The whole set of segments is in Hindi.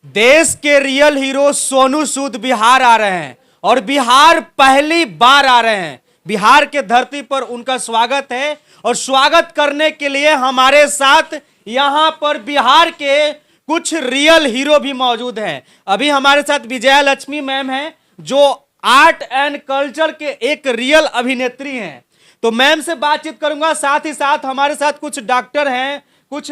देश के रियल हीरो सोनू सूद बिहार आ रहे हैं और बिहार पहली बार आ रहे हैं। बिहार के धरती पर उनका स्वागत है और स्वागत करने के लिए हमारे साथ यहां पर बिहार के कुछ रियल हीरो भी मौजूद हैं। अभी हमारे साथ विजया लक्ष्मी मैम हैं जो आर्ट एंड कल्चर के एक रियल अभिनेत्री हैं। तो मैम से बातचीत करूंगा, साथ ही साथ हमारे साथ कुछ डॉक्टर हैं, कुछ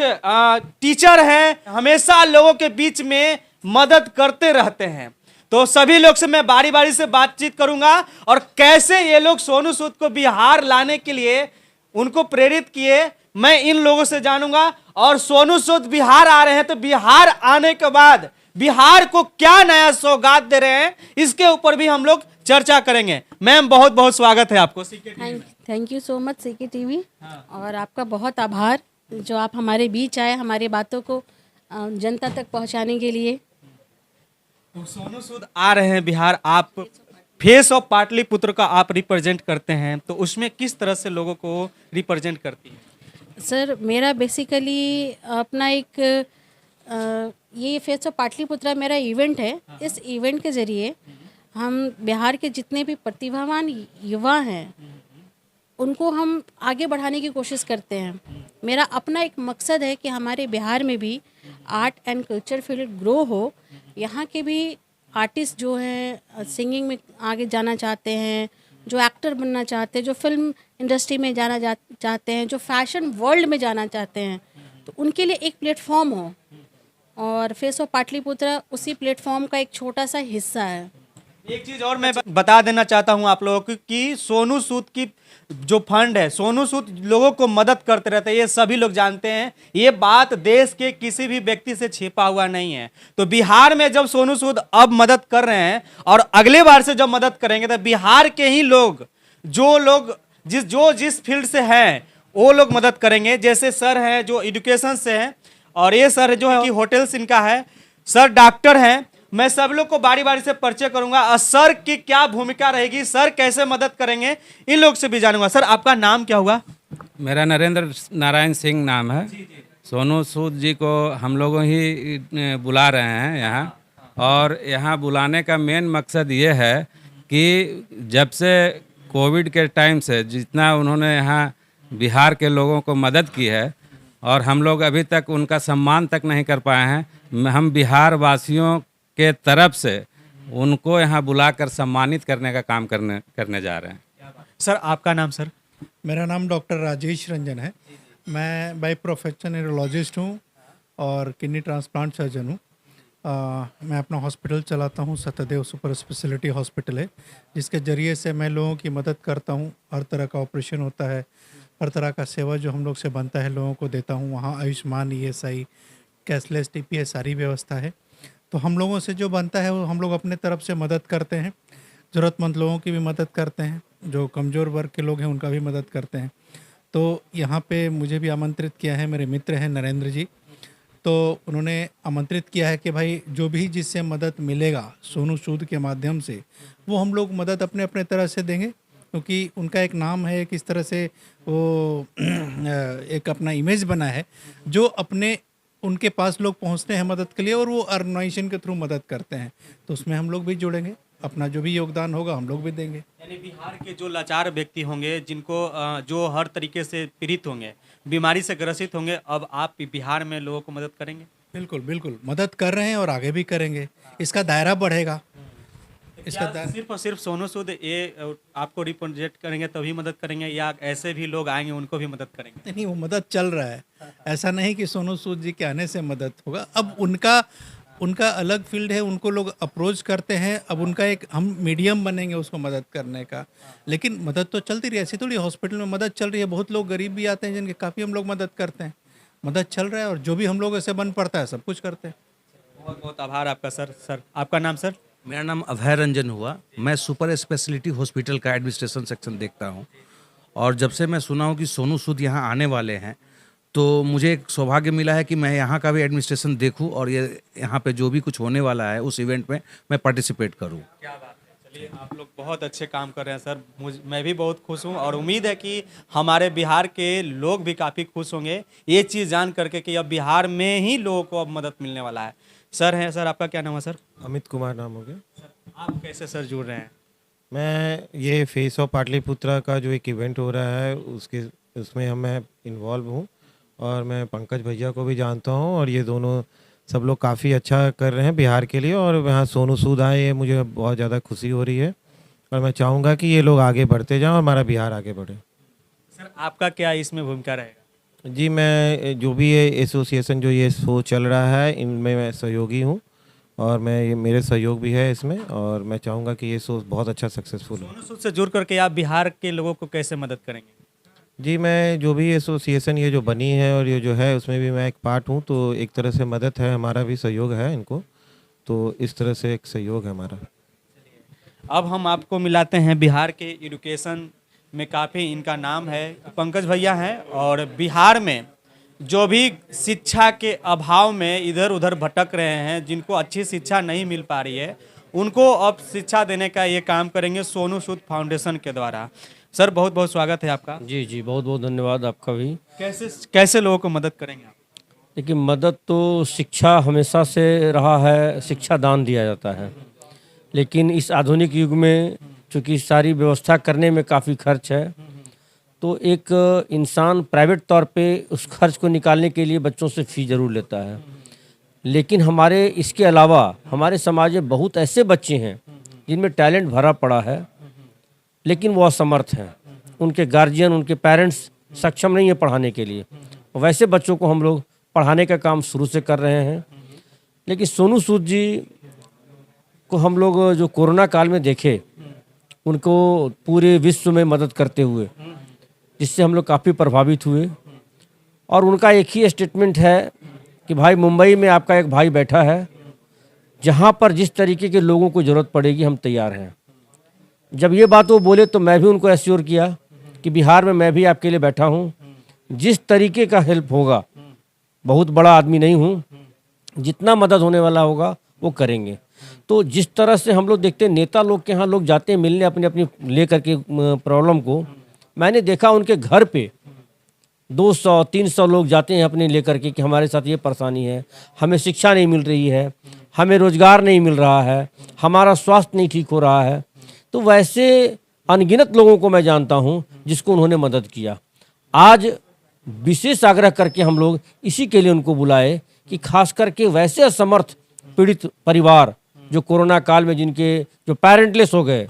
टीचर हैं, हमेशा लोगों के बीच में मदद करते रहते हैं। तो सभी लोग से मैं बारी बारी से बातचीत करूंगा और कैसे ये लोग सोनू सूद को बिहार लाने के लिए उनको प्रेरित किए, मैं इन लोगों से जानूंगा। और सोनू सूद बिहार आ रहे हैं तो बिहार आने के बाद बिहार को क्या नया सौगात दे रहे हैं, इसके ऊपर भी हम लोग चर्चा करेंगे। मैम बहुत बहुत स्वागत है आपको CK TV. Thank you so much CK TV. और आपका बहुत आभार जो आप हमारे बीच आए, हमारी बातों को जनता तक पहुंचाने के लिए। तो सोनू सूद आ रहे हैं बिहार, आप फेस ऑफ पाटलिपुत्र का आप रिप्रेजेंट करते हैं, तो उसमें किस तरह से लोगों को रिप्रेजेंट करती है? सर मेरा बेसिकली अपना एक ये फेस ऑफ पाटलिपुत्र मेरा इवेंट है। इस इवेंट के ज़रिए हम बिहार के जितने भी प्रतिभावान युवा हैं उनको हम आगे बढ़ाने की कोशिश करते हैं। मेरा अपना एक मकसद है कि हमारे बिहार में भी art and culture field grow हो। यहाँ के भी आर्टिस्ट जो हैं सिंगिंग में आगे जाना चाहते हैं, जो एक्टर बनना चाहते हैं, जो फिल्म इंडस्ट्री में जाना चाहते हैं, जो फैशन वर्ल्ड में जाना चाहते हैं, तो उनके लिए एक प्लेटफॉर्म हो। और फेस ऑफ पाटलिपुत्र उसी प्लेटफॉर्म का एक छोटा सा हिस्सा है। एक चीज और मैं बता देना चाहता हूं आप लोगों को कि सोनू सूद की जो फंड है, सोनू सूद लोगों को मदद करते रहते हैं, ये सभी लोग जानते हैं। ये बात देश के किसी भी व्यक्ति से छिपा हुआ नहीं है। तो बिहार में जब सोनू सूद अब मदद कर रहे हैं और अगले बार से जब मदद करेंगे तो बिहार के ही लोग जिस फील्ड से हैं वो लोग मदद करेंगे। जैसे सर हैं जो एजुकेशन से हैं, और ये सर जो है कि होटल्स इनका है, सर डॉक्टर हैं। मैं सब लोग को बारी बारी से परिचय करूंगा और सर की क्या भूमिका रहेगी, सर कैसे मदद करेंगे, इन लोग से भी जानूंगा। सर आपका नाम क्या हुआ? मेरा नरेंद्र नारायण सिंह नाम है। सोनू सूद जी को हम लोग ही बुला रहे हैं यहाँ, और यहाँ बुलाने का मेन मकसद ये है कि जब से कोविड के टाइम से जितना उन्होंने यहाँ बिहार के लोगों को मदद की है और हम लोग अभी तक उनका सम्मान तक नहीं कर पाए हैं, हम बिहार वासियों के तरफ से उनको यहाँ बुलाकर सम्मानित करने का काम करने जा रहे हैं। सर आपका नाम? सर मेरा नाम डॉक्टर राजेश रंजन है। मैं बाय प्रोफेशन न्यूरोलॉजिस्ट हूँ और किडनी ट्रांसप्लांट सर्जन हूँ। मैं अपना हॉस्पिटल चलाता हूँ, सत्यदेव सुपर स्पेशलिटी हॉस्पिटल है, जिसके ज़रिए से मैं लोगों की मदद करता हूँ। हर तरह का ऑपरेशन होता है, हर तरह का सेवा जो हम लोग से बनता है लोगों को देता हूँ। वहाँ आयुष्मान, ESI, कैशलेस, TPS सारी व्यवस्था है। तो हम लोगों से जो बनता है वो हम लोग अपने तरफ से मदद करते हैं। ज़रूरतमंद लोगों की भी मदद करते हैं, जो कमज़ोर वर्ग के लोग हैं उनका भी मदद करते हैं। तो यहाँ पे मुझे भी आमंत्रित किया है, मेरे मित्र हैं नरेंद्र जी, तो उन्होंने आमंत्रित किया है कि भाई जो भी जिससे मदद मिलेगा सोनू सूद के माध्यम से, वो हम लोग मदद अपने अपने तरह से देंगे, क्योंकि उनका एक नाम है, किस तरह से वो एक अपना इमेज बना है, जो अपने उनके पास लोग पहुंचते हैं मदद के लिए और वो ऑर्गेनाइजेशन के थ्रू मदद करते हैं। तो उसमें हम लोग भी जुड़ेंगे, अपना जो भी योगदान होगा हम लोग भी देंगे। यानी बिहार के जो लाचार व्यक्ति होंगे, जिनको जो हर तरीके से पीड़ित होंगे, बीमारी से ग्रसित होंगे, अब आप बिहार में लोगों को मदद करेंगे? बिल्कुल बिल्कुल मदद कर रहे हैं और आगे भी करेंगे। इसका दायरा बढ़ेगा। सिर्फ और सिर्फ सोनू सूद ये आपको रिप्रेजेंट करेंगे तभी मदद करेंगे, या ऐसे भी लोग आएंगे उनको भी मदद करेंगे? नहीं, वो मदद चल रहा है। ऐसा नहीं कि सोनू सूद जी के आने से मदद होगा। अब उनका अलग फील्ड है, उनको लोग अप्रोच करते हैं। अब उनका एक हम मीडियम बनेंगे उसको मदद करने का, लेकिन मदद तो चलती रही। ऐसी थोड़ी हॉस्पिटल में मदद चल रही है, बहुत लोग गरीब भी आते हैं जिनके काफ़ी हम लोग मदद करते हैं। मदद चल रहा है और जो भी हम लोगों से बन पड़ता है सब कुछ करते हैं। बहुत बहुत आभार आपका सर। सर आपका नाम? सर मेरा नाम अभय रंजन हुआ। मैं सुपर स्पेशलिटी हॉस्पिटल का एडमिनिस्ट्रेशन सेक्शन देखता हूँ, और जब से मैं सुना हूँ कि सोनू सूद यहाँ आने वाले हैं तो मुझे एक सौभाग्य मिला है कि मैं यहाँ का भी एडमिनिस्ट्रेशन देखूँ और ये यहाँ पे जो भी कुछ होने वाला है उस इवेंट में मैं पार्टिसिपेट करूँ। क्या बात है। चलिए आप लोग बहुत अच्छे काम कर रहे हैं सर। मैं भी बहुत खुश हूँ और उम्मीद है कि हमारे बिहार के लोग भी काफ़ी खुश होंगे ये चीज़ जान करके कि अब बिहार में ही लोगों को अब मदद मिलने वाला है। सर हैं, सर आपका क्या नाम है सर? अमित कुमार नाम हो गया। आप कैसे सर जुड़ रहे हैं? मैं ये फेस ऑफ पाटलिपुत्रा का जो एक इवेंट हो रहा है उसमें मैं इन्वॉल्व हूँ और मैं पंकज भैया को भी जानता हूँ और ये दोनों सब लोग काफ़ी अच्छा कर रहे हैं बिहार के लिए और यहाँ सोनू सूद आए, ये मुझे बहुत ज़्यादा खुशी हो रही है और मैं चाहूँगा कि ये लोग आगे बढ़ते जाएं और हमारा बिहार आगे बढ़े। सर आपका क्या इसमें भूमिका रहेगा? जी, मैं जो भी ये एसोसिएशन जो ये शो चल रहा है इनमें मैं सहयोगी हूँ और ये मेरे सहयोग भी है इसमें और मैं चाहूँगा कि ये शो बहुत अच्छा सक्सेसफुल हो। सोनू सूद से जुड़ करके आप बिहार के लोगों को कैसे मदद करेंगे? जी, मैं जो भी एसोसिएशन ये जो बनी है और ये जो है उसमें भी मैं एक पार्ट हूँ, तो एक तरह से मदद है, हमारा भी सहयोग है इनको, तो इस तरह से एक सहयोग है हमारा। अब हम आपको मिलाते हैं बिहार के एजुकेशन में काफ़ी इनका नाम है, पंकज भैया हैं और बिहार में जो भी शिक्षा के अभाव में इधर उधर भटक रहे हैं, जिनको अच्छी शिक्षा नहीं मिल पा रही है, उनको अब शिक्षा देने का ये काम करेंगे सोनू सूद फाउंडेशन के द्वारा। सर बहुत बहुत स्वागत है आपका। जी जी, बहुत बहुत धन्यवाद आपका भी। कैसे लोगों को मदद करेंगे आप? देखिए, मदद तो शिक्षा हमेशा से रहा है, शिक्षा दान दिया जाता है, लेकिन इस आधुनिक युग में चूँकि सारी व्यवस्था करने में काफ़ी खर्च है, तो एक इंसान प्राइवेट तौर पे उस खर्च को निकालने के लिए बच्चों से फ़ी ज़रूर लेता है। लेकिन हमारे इसके अलावा हमारे समाज में बहुत ऐसे बच्चे हैं जिनमें टैलेंट भरा पड़ा है, लेकिन वो असमर्थ हैं, उनके गार्जियन, उनके पेरेंट्स सक्षम नहीं है पढ़ाने के लिए। वैसे बच्चों को हम लोग पढ़ाने का काम शुरू से कर रहे हैं। लेकिन सोनू सूद जी को हम लोग जो कोरोना काल में देखे, उनको पूरे विश्व में मदद करते हुए, जिससे हम लोग काफ़ी प्रभावित हुए। और उनका एक ही स्टेटमेंट है कि भाई, मुंबई में आपका एक भाई बैठा है, जहाँ पर जिस तरीके के लोगों को ज़रूरत पड़ेगी हम तैयार हैं। जब ये बात वो बोले तो मैं भी उनको एश्योर किया कि बिहार में मैं भी आपके लिए बैठा हूँ, जिस तरीके का हेल्प होगा, बहुत बड़ा आदमी नहीं हूँ, जितना मदद होने वाला होगा वो करेंगे। तो जिस तरह से हम लोग देखते हैं नेता लोग के यहाँ लोग जाते हैं मिलने अपनी अपनी ले करके प्रॉब्लम को, मैंने देखा उनके घर पे 200-300 लोग जाते हैं अपने लेकर के कि हमारे साथ ये परेशानी है, हमें शिक्षा नहीं मिल रही है, हमें रोजगार नहीं मिल रहा है, हमारा स्वास्थ्य नहीं ठीक हो रहा है। तो वैसे अनगिनत लोगों को मैं जानता हूं जिसको उन्होंने मदद किया। आज विशेष आग्रह करके हम लोग इसी के लिए उनको बुलाए कि खास करके वैसे असमर्थ पीड़ित परिवार जो कोरोना काल में जिनके जो पेरेंटलेस हो गए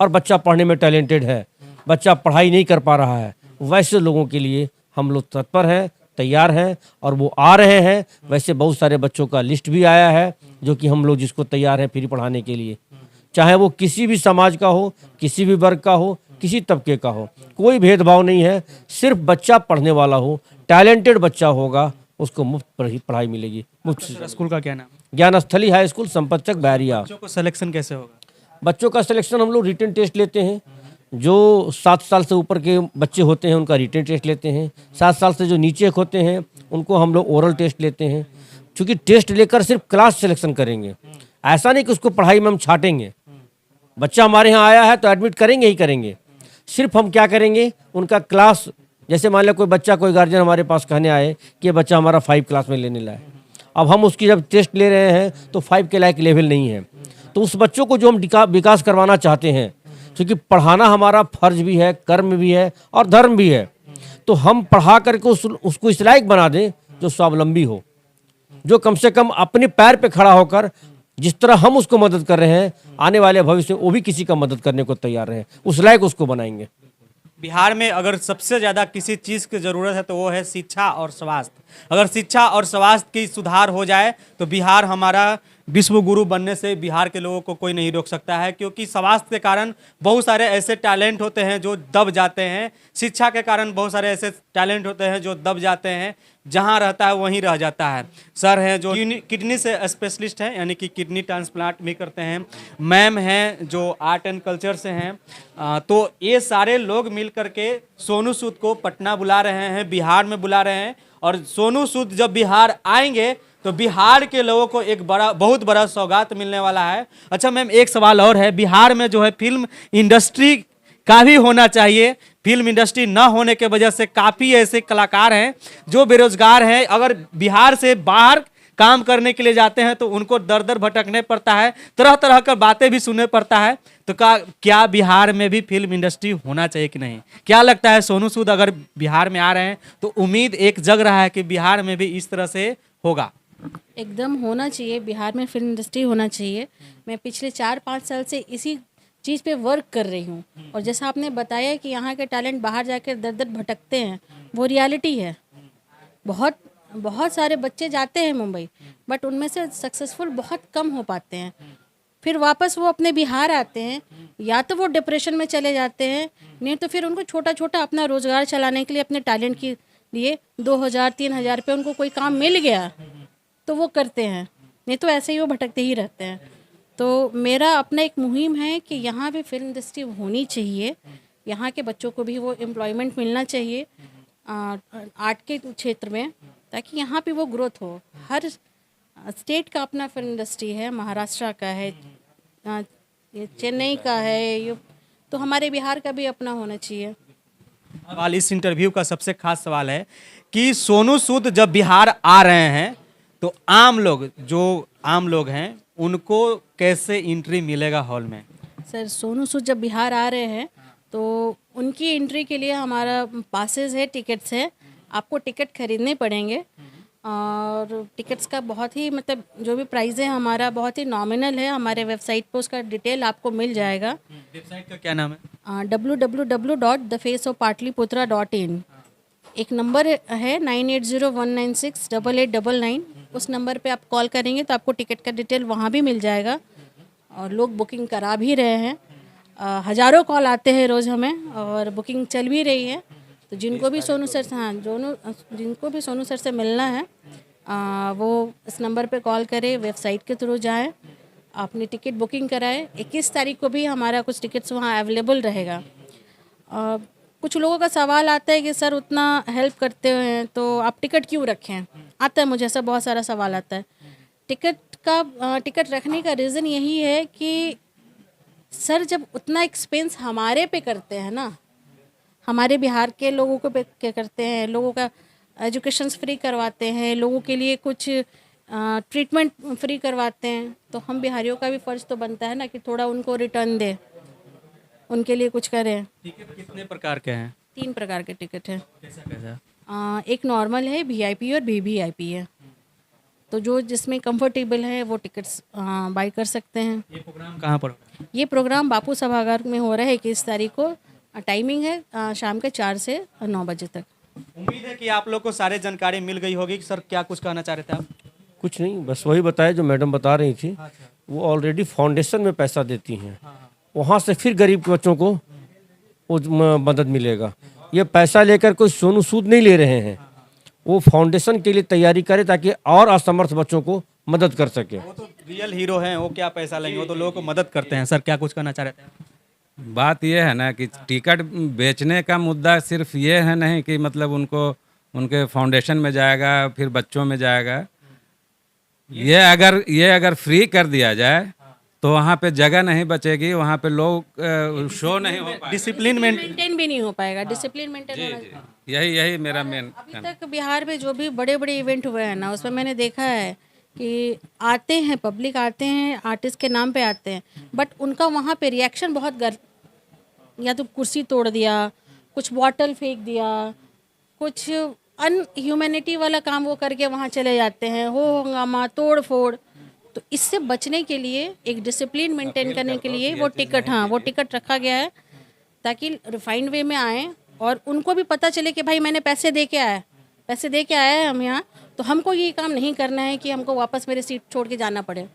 और बच्चा पढ़ने में टैलेंटेड है, बच्चा पढ़ाई नहीं कर पा रहा है, वैसे लोगों के लिए हम लोग तत्पर हैं, तैयार हैं और वो आ रहे हैं। वैसे बहुत सारे बच्चों का लिस्ट भी आया है जो कि हम लोग जिसको तैयार हैं फ्री पढ़ाने के लिए, चाहे वो किसी भी समाज का हो, किसी भी वर्ग का हो, किसी तबके का हो, कोई भेदभाव नहीं है। सिर्फ बच्चा पढ़ने वाला हो, टैलेंटेड बच्चा होगा, उसको मुफ्त पढ़ाई मिलेगी। मुफ्त। स्कूल का क्या नाम? Gyansthali high school, Sampatchak, Bairiya. बच्चों को सिलेक्शन कैसे होगा? बच्चों का सिलेक्शन हम लोग रिटन टेस्ट लेते हैं। जो 7 साल से ऊपर के बच्चे होते हैं उनका रिटन टेस्ट लेते हैं। 7 साल से जो नीचे होते हैं उनको हम लोग ओरल टेस्ट लेते हैं। चूँकि टेस्ट लेकर सिर्फ क्लास सिलेक्शन करेंगे, ऐसा नहीं कि उसको पढ़ाई में हम छाटेंगे। बच्चा हमारे यहाँ आया है तो एडमिट करेंगे ही करेंगे। सिर्फ हम क्या करेंगे, उनका क्लास, जैसे मान लिया कोई बच्चा, कोई गार्जियन हमारे पास कहने आए कि ये बच्चा हमारा 5 क्लास में लेने लाए, अब हम उसकी जब टेस्ट ले रहे हैं तो 5 के लायक लेवल नहीं है, तो उस बच्चों को जो हम विकास करवाना चाहते हैं, क्योंकि पढ़ाना हमारा फर्ज भी है, कर्म भी है और धर्म भी है, तो हम पढ़ा करके उसको इस लायक बना दें जो स्वावलंबी हो, जो कम से कम अपने पैर पे खड़ा होकर, जिस तरह हम उसको मदद कर रहे हैं, आने वाले भविष्य में वो भी किसी का मदद करने को तैयार रहे, उस लायक उसको बनाएंगे। बिहार में अगर सबसे ज़्यादा किसी चीज़ की ज़रूरत है तो वो है शिक्षा और स्वास्थ्य। अगर शिक्षा और स्वास्थ्य की सुधार हो जाए तो बिहार हमारा विश्व गुरु बनने से बिहार के लोगों को कोई नहीं रोक सकता है, क्योंकि स्वास्थ्य के कारण बहुत सारे ऐसे टैलेंट होते हैं जो दब जाते हैं, शिक्षा के कारण बहुत सारे ऐसे टैलेंट होते हैं जो दब जाते हैं, जहां रहता है वहीं रह जाता है। सर हैं जो किडनी से स्पेशलिस्ट हैं, यानी कि किडनी ट्रांसप्लांट भी करते हैं। मैम हैं जो आर्ट एंड कल्चर से हैं। तो ये सारे लोग मिल करके सोनू सूद को पटना बुला रहे हैं, बिहार में बुला रहे हैं, और सोनू सूद जब बिहार आएंगे तो बिहार के लोगों को एक बहुत बड़ा सौगात मिलने वाला है। अच्छा मैम, एक सवाल और है, बिहार में जो है फिल्म इंडस्ट्री का भी होना चाहिए। फिल्म इंडस्ट्री ना होने के वजह से काफ़ी ऐसे कलाकार हैं जो बेरोजगार हैं। अगर बिहार से बाहर काम करने के लिए जाते हैं तो उनको दर दर भटकने पड़ता है, तरह तरह का बातें भी सुनने पड़ता है। तो क्या बिहार में भी फिल्म इंडस्ट्री होना चाहिए कि नहीं? क्या लगता है सोनू सूद अगर बिहार में आ रहे हैं तो उम्मीद एक जग रहा है कि बिहार में भी इस तरह से होगा? एकदम होना चाहिए, बिहार में फिल्म इंडस्ट्री होना चाहिए। मैं पिछले 4-5 साल से इसी चीज़ पे वर्क कर रही हूँ, और जैसा आपने बताया कि यहाँ के टैलेंट बाहर जाकर दर दर भटकते हैं, वो रियलिटी है। बहुत बहुत सारे बच्चे जाते हैं मुंबई, बट उनमें से सक्सेसफुल बहुत कम हो पाते हैं। फिर वापस वो अपने बिहार आते हैं, या तो वो डिप्रेशन में चले जाते हैं, नहीं तो फिर उनको छोटा छोटा अपना रोज़गार चलाने के लिए, अपने टैलेंट के लिए 2,000-3,000 रुपये उनको कोई काम मिल गया तो वो करते हैं, नहीं तो ऐसे ही वो भटकते ही रहते हैं। तो मेरा अपना एक मुहिम है कि यहाँ भी फिल्म इंडस्ट्री होनी चाहिए, यहाँ के बच्चों को भी वो एम्प्लॉयमेंट मिलना चाहिए आर्ट के क्षेत्र में, ताकि यहाँ पे वो ग्रोथ हो। हर स्टेट का अपना फिल्म इंडस्ट्री है, महाराष्ट्र का है, ये चेन्नई का है, ये तो हमारे बिहार का भी अपना होना चाहिए। सवाल इस इंटरव्यू का सबसे खास सवाल है कि सोनू सूद जब बिहार आ रहे हैं तो आम लोग हैं उनको कैसे एंट्री मिलेगा हॉल में? सर, सोनू सूद जब बिहार आ रहे हैं तो उनकी एंट्री के लिए हमारा पासेस है, टिकट्स है। आपको टिकट खरीदने पड़ेंगे, और टिकट्स का बहुत ही मतलब जो भी प्राइस है हमारा बहुत ही नॉमिनल है। हमारे वेबसाइट पर उसका डिटेल आपको मिल जाएगा। वेबसाइट का क्या नाम है? www.thefaceofpatliputra.in। एक नंबर है 9801968899। उस नंबर पे आप कॉल करेंगे तो आपको टिकट का डिटेल वहाँ भी मिल जाएगा, और लोग बुकिंग करा भी रहे हैं। हज़ारों कॉल आते हैं रोज़ हमें, और बुकिंग चल भी रही है। तो जिनको भी सोनू सर से मिलना है वो इस नंबर पे कॉल करें, वेबसाइट के थ्रू जाएं, अपनी टिकट बुकिंग कराएं। 21 तारीख को भी हमारा कुछ टिकट्स वहाँ अवेलेबल रहेगा। कुछ लोगों का सवाल आता है कि सर उतना हेल्प करते हैं तो आप टिकट क्यों रखें? आता है, मुझे ऐसा बहुत सारा सवाल आता है। टिकट रखने का रीज़न यही है कि सर जब उतना एक्सपेंस हमारे पे करते हैं ना, हमारे बिहार के लोगों को पे क्या करते हैं, लोगों का एजुकेशन फ्री करवाते हैं, लोगों के लिए कुछ ट्रीटमेंट फ्री करवाते हैं, तो हम बिहारियों का भी फ़र्ज़ तो बनता है ना कि थोड़ा उनको रिटर्न दें, उनके लिए कुछ करें। टिकट कितने प्रकार के हैं? 3 प्रकार के टिकट हैं। कैसा? एक नॉर्मल है, VIP और VVIP है। तो जो जिसमें कंफर्टेबल है वो टिकट्स बाई कर सकते हैं। ये प्रोग्राम कहाँ पर? ये प्रोग्राम बापू सभागार में हो रहा है 21 तारीख को। टाइमिंग है शाम के 4 से 9 बजे तक। उम्मीद है कि आप लोग को सारी जानकारी मिल गई होगी। सर क्या कुछ कहना चाह रहे थे आप? कुछ नहीं, बस वही बताया जो मैडम बता रही थी। वो ऑलरेडी फाउंडेशन में पैसा देती हैं, वहाँ से फिर गरीब के बच्चों को वो मदद मिलेगा। ये पैसा लेकर कोई सोनू सूद नहीं ले रहे हैं, वो फाउंडेशन के लिए तैयारी करे ताकि और असमर्थ बच्चों को मदद कर सके। वो तो रियल हीरो हैं, वो क्या पैसा लेंगे, वो तो लोगों को मदद करते हैं। सर क्या कुछ कहना चाह रहे थे? बात यह है ना कि टिकट बेचने का मुद्दा सिर्फ ये है नहीं कि मतलब उनको उनके फाउंडेशन में जाएगा फिर बच्चों में जाएगा। ये अगर फ्री कर दिया जाए तो वहाँ पे जगह नहीं बचेगी, वहाँ पे लोग शो नहीं हो पाएगा, डिसिप्लिन मेंटेन भी नहीं हो पाएगा। डिसिप्लिन मेंटेन होना चाहिए। यही मेरा मेन। अभी तक बिहार में जो भी बड़े बड़े इवेंट हुए हैं ना, उसमें मैंने देखा है कि आते हैं, पब्लिक आते हैं, आर्टिस्ट के नाम पे आते हैं, बट उनका वहाँ पे रिएक्शन बहुत या तो कुर्सी तोड़ दिया, कुछ बॉटल फेंक दिया, कुछ अनह्यूमैनिटी वाला काम वो करके वहाँ चले जाते हैं, हो हंगामा, तोड़ फोड़। तो इससे बचने के लिए, एक डिसिप्लिन मेंटेन करने के लिए वो टिकट रखा गया है, ताकि रिफाइंड वे में आए और उनको भी पता चले कि भाई मैंने पैसे दे के आया है हम यहाँ, तो हमको ये काम नहीं करना है कि हमको वापस मेरे सीट छोड़ के जाना पड़े।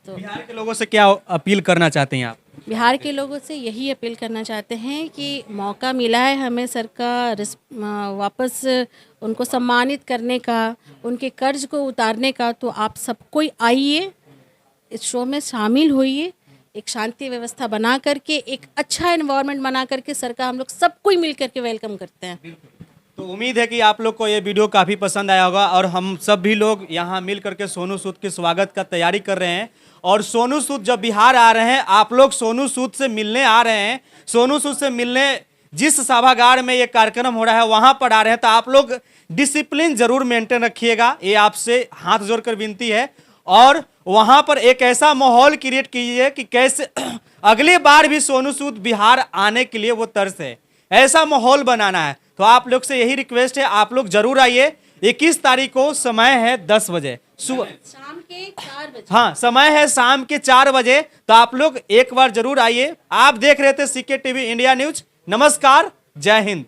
तो बिहार के लोगों से क्या अपील करना चाहते हैं आप? बिहार के लोगों से यही अपील करना चाहते हैं कि मौका मिला है हमें सरकार वापस उनको सम्मानित करने का, उनके कर्ज को उतारने का, तो आप सब कोई आइए, इस शो में शामिल होइए। एक शांति व्यवस्था बना करके, एक अच्छा एनवायरनमेंट बना करके सरकार हम लोग सब कोई मिल करके वेलकम करते हैं। तो उम्मीद है कि आप लोग को ये वीडियो काफ़ी पसंद आया होगा, और हम सब भी लोग यहाँ मिल करके सोनू सूद के स्वागत का तैयारी कर रहे हैं। और सोनू सूद जब बिहार आ रहे हैं, आप लोग सोनू सूद से मिलने आ रहे हैं, सोनू सूद से मिलने जिस सभागार में ये कार्यक्रम हो रहा है वहां पर आ रहे हैं, तो आप लोग डिसिप्लिन जरूर मेंटेन रखिएगा, ये आपसे हाथ जोड़कर विनती है। और वहां पर एक ऐसा माहौल क्रिएट कीजिए कि कैसे अगली बार भी सोनू सूद बिहार आने के लिए वो तरस है, ऐसा माहौल बनाना है। तो आप लोग से यही रिक्वेस्ट है, आप लोग जरूर आइए। 21 तारीख को समय है 10 बजे सुबह, शाम के 4 बजे। हाँ समय है शाम के 4 बजे। तो आप लोग एक बार जरूर आइए। आप देख रहे थे सीके टीवी इंडिया न्यूज। नमस्कार, जय हिंद।